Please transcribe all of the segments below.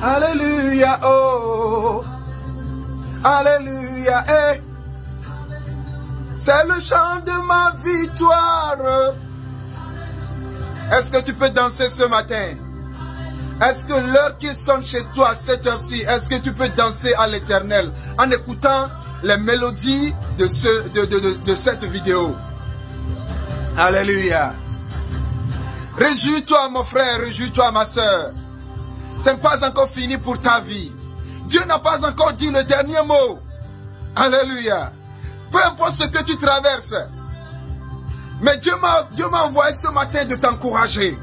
Alléluia, oh. Alléluia, eh. C'est le chant de ma victoire. Est-ce que tu peux danser ce matin? Est-ce que l'heure qui sonne chez toi à cette heure-ci, est-ce que tu peux danser à l'Éternel en écoutant les mélodies de cette vidéo? Alléluia. Réjouis-toi mon frère, réjouis-toi ma soeur. Ce n'est pas encore fini pour ta vie. Dieu n'a pas encore dit le dernier mot. Alléluia. Peu importe ce que tu traverses. Mais Dieu m'a envoyé ce matin de t'encourager.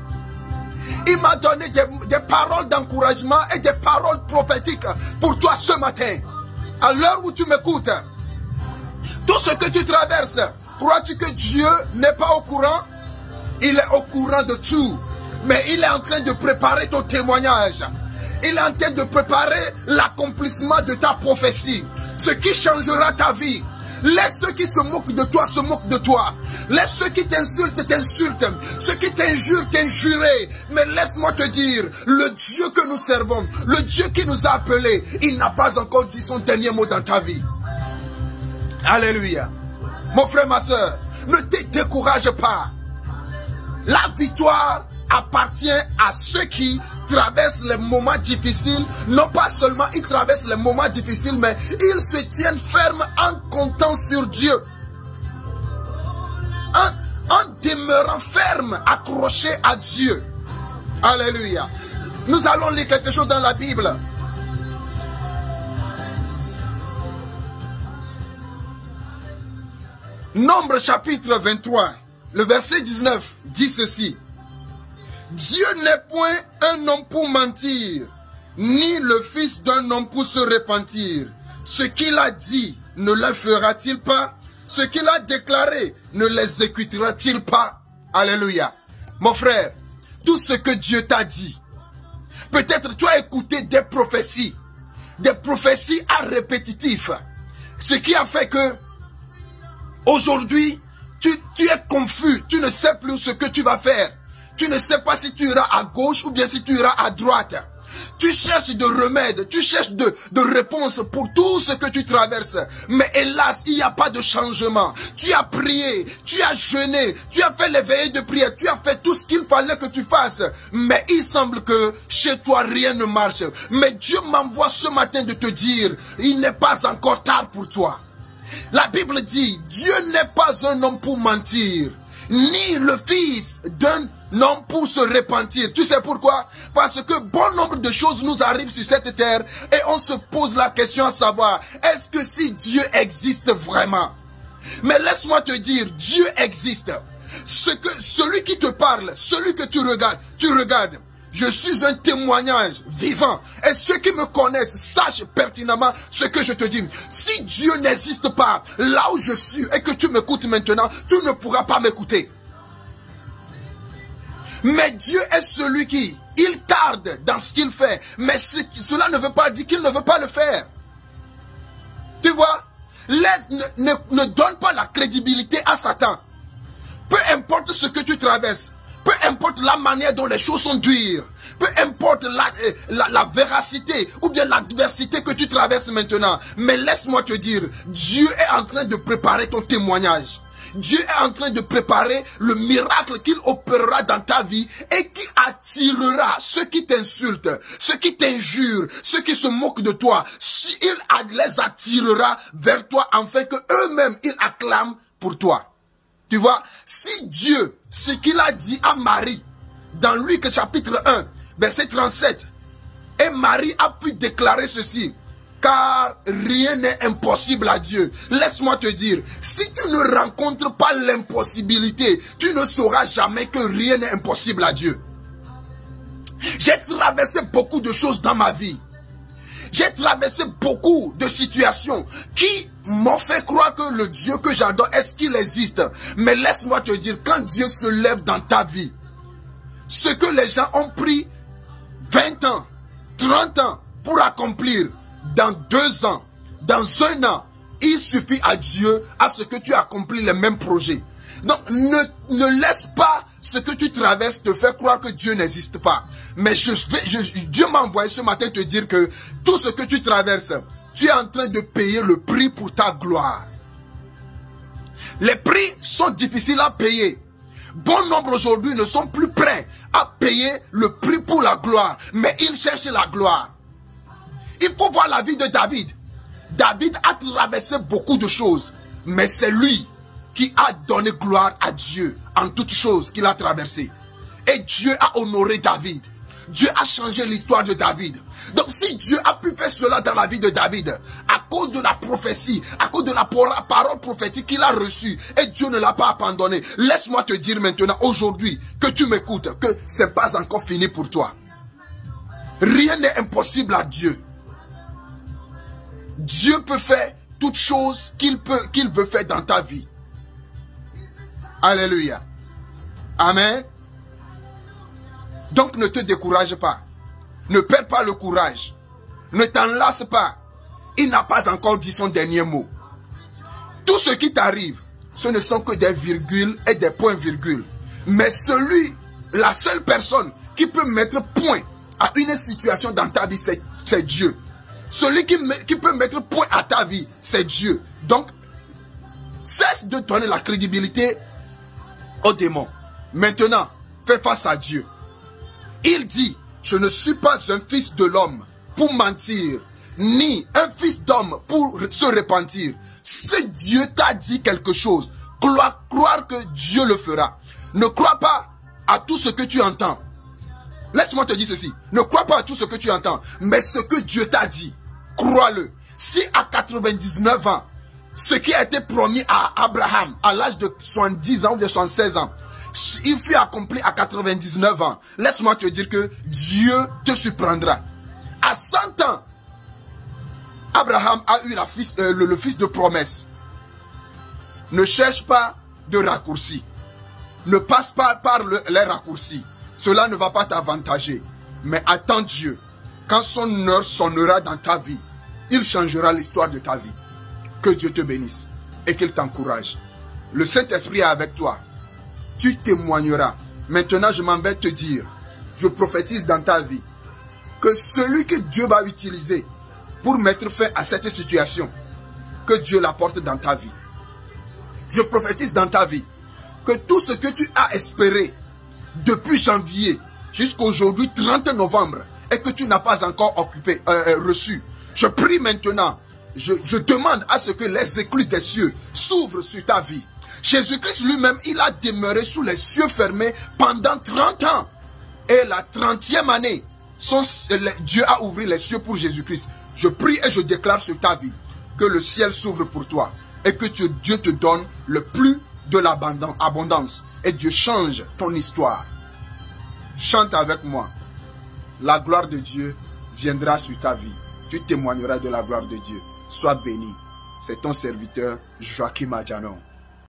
Il m'a donné des paroles d'encouragement et des paroles prophétiques pour toi ce matin. À l'heure où tu m'écoutes, tout ce que tu traverses, crois-tu que Dieu n'est pas au courant? Il est au courant de tout. Mais il est en train de préparer ton témoignage. Il est en train de préparer l'accomplissement de ta prophétie. Ce qui changera ta vie. Laisse ceux qui se moquent de toi se moquent de toi. Laisse ceux qui t'insultent t'insultent. Ceux qui t'injurent t'injurer. Mais laisse-moi te dire, le Dieu que nous servons, le Dieu qui nous a appelés, il n'a pas encore dit son dernier mot dans ta vie. Alléluia. Mon frère, ma soeur, ne te décourage pas. La victoire appartient à ceux qui traversent les moments difficiles. Non pas seulement ils traversent les moments difficiles, mais ils se tiennent fermes en comptant sur Dieu. En demeurant fermes, accrochés à Dieu. Alléluia. Nous allons lire quelque chose dans la Bible. Nombre chapitre 23, le verset 19 dit ceci. Dieu n'est point un homme pour mentir, ni le fils d'un homme pour se repentir. Ce qu'il a dit, ne le fera-t-il pas? Ce qu'il a déclaré, ne l'exécutera-t-il pas? Alléluia. Mon frère, tout ce que Dieu t'a dit, peut-être tu as écouté des prophéties à répétitif. Ce qui a fait que, aujourd'hui, tu es confus, tu ne sais plus ce que tu vas faire. Tu ne sais pas si tu iras à gauche ou bien si tu iras à droite. Tu cherches de remèdes, tu cherches de réponses pour tout ce que tu traverses. Mais hélas, il n'y a pas de changement. Tu as prié, tu as jeûné, tu as fait les veillées de prière, tu as fait tout ce qu'il fallait que tu fasses. Mais il semble que chez toi, rien ne marche. Mais Dieu m'envoie ce matin de te dire, il n'est pas encore tard pour toi. La Bible dit, Dieu n'est pas un homme pour mentir, ni le fils d'un homme pour se repentir. Tu sais pourquoi? Parce que bon nombre de choses nous arrivent sur cette terre et on se pose la question à savoir, est-ce que si Dieu existe vraiment? Mais laisse-moi te dire, Dieu existe. Celui qui te parle, celui que tu regardes. Je suis un témoignage vivant. Et ceux qui me connaissent sachent pertinemment ce que je te dis. Si Dieu n'existe pas là où je suis et que tu m'écoutes maintenant, tu ne pourras pas m'écouter. Mais Dieu est celui qui, il tarde dans ce qu'il fait. Mais cela ne veut pas dire qu'il ne veut pas le faire. Tu vois, ne donne pas la crédibilité à Satan. Peu importe ce que tu traverses. Peu importe la manière dont les choses sont dures, peu importe la véracité ou bien l'adversité que tu traverses maintenant, mais laisse-moi te dire, Dieu est en train de préparer ton témoignage. Dieu est en train de préparer le miracle qu'il opérera dans ta vie et qui attirera ceux qui t'insultent, ceux qui t'injurent, ceux qui se moquent de toi. Il les attirera vers toi afin que eux-mêmes ils acclament pour toi. Tu vois, si Dieu, ce qu'il a dit à Marie, dans Luc chapitre 1, verset 37, et Marie a pu déclarer ceci, car rien n'est impossible à Dieu. Laisse-moi te dire, si tu ne rencontres pas l'impossibilité, tu ne sauras jamais que rien n'est impossible à Dieu. J'ai traversé beaucoup de choses dans ma vie. J'ai traversé beaucoup de situations qui m'ont fait croire que le Dieu que j'adore, est-ce qu'il existe? Mais laisse-moi te dire, quand Dieu se lève dans ta vie, ce que les gens ont pris 20 ans, 30 ans pour accomplir, dans 2 ans, dans 1 an, il suffit à Dieu à ce que tu accomplis les mêmes projets. Donc ne laisse pas ce que tu traverses te fait croire que Dieu n'existe pas. Mais Dieu m'a envoyé ce matin te dire que tout ce que tu traverses, tu es en train de payer le prix pour ta gloire. Les prix sont difficiles à payer. Bon nombre aujourd'hui ne sont plus prêts à payer le prix pour la gloire, mais ils cherchent la gloire. Il faut voir la vie de David. David a traversé beaucoup de choses, mais c'est lui qui a donné gloire à Dieu en toutes choses qu'il a traversées. Et Dieu a honoré David. Dieu a changé l'histoire de David. Donc si Dieu a pu faire cela dans la vie de David, à cause de la prophétie, à cause de la parole prophétique qu'il a reçue, et Dieu ne l'a pas abandonné, laisse-moi te dire maintenant, aujourd'hui, que tu m'écoutes, que ce n'est pas encore fini pour toi. Rien n'est impossible à Dieu. Dieu peut faire toutes choses qu'il veut faire dans ta vie. Alléluia. Amen. Donc ne te décourage pas. Ne perds pas le courage. Ne t'enlace pas. Il n'a pas encore dit son dernier mot. Tout ce qui t'arrive, ce ne sont que des virgules et des points-virgules. Mais la seule personne qui peut mettre point à une situation dans ta vie, c'est Dieu. Celui qui peut mettre point à ta vie, c'est Dieu. Donc, cesse de donner la crédibilité aux démons. Maintenant, fais face à Dieu. Il dit, je ne suis pas un fils de l'homme pour mentir, ni un fils d'homme pour se repentir. Si Dieu t'a dit quelque chose, croire que Dieu le fera. Ne crois pas à tout ce que tu entends. Laisse-moi te dire ceci. Ne crois pas à tout ce que tu entends, mais ce que Dieu t'a dit, crois-le. Si à 99 ans, ce qui a été promis à Abraham à l'âge de 70 ans ou de 76 ans, il fut accompli à 99 ans. Laisse-moi te dire que Dieu te surprendra. À 100 ans, Abraham a eu le fils de promesse. Ne cherche pas de raccourcis. Ne passe pas par les raccourcis. Cela ne va pas t'avantager. Mais attends Dieu. Quand son heure sonnera dans ta vie, il changera l'histoire de ta vie. Que Dieu te bénisse et qu'il t'encourage. Le Saint-Esprit est avec toi. Tu témoigneras. Maintenant, je m'en vais te dire, je prophétise dans ta vie, que celui que Dieu va utiliser pour mettre fin à cette situation, que Dieu l'apporte dans ta vie. Je prophétise dans ta vie, que tout ce que tu as espéré depuis janvier jusqu'à aujourd'hui, 30 novembre, et que tu n'as pas encore reçu, je prie maintenant, je demande à ce que les écluses des cieux s'ouvrent sur ta vie. Jésus-Christ lui-même, il a demeuré sous les cieux fermés pendant 30 ans. Et la 30e année, Dieu a ouvert les cieux pour Jésus-Christ. Je prie et je déclare sur ta vie que le ciel s'ouvre pour toi. Et que Dieu te donne le plus de l'abondance. Et Dieu change ton histoire. Chante avec moi. La gloire de Dieu viendra sur ta vie. Tu témoigneras de la gloire de Dieu. Sois béni. C'est ton serviteur Joachim Adjanon.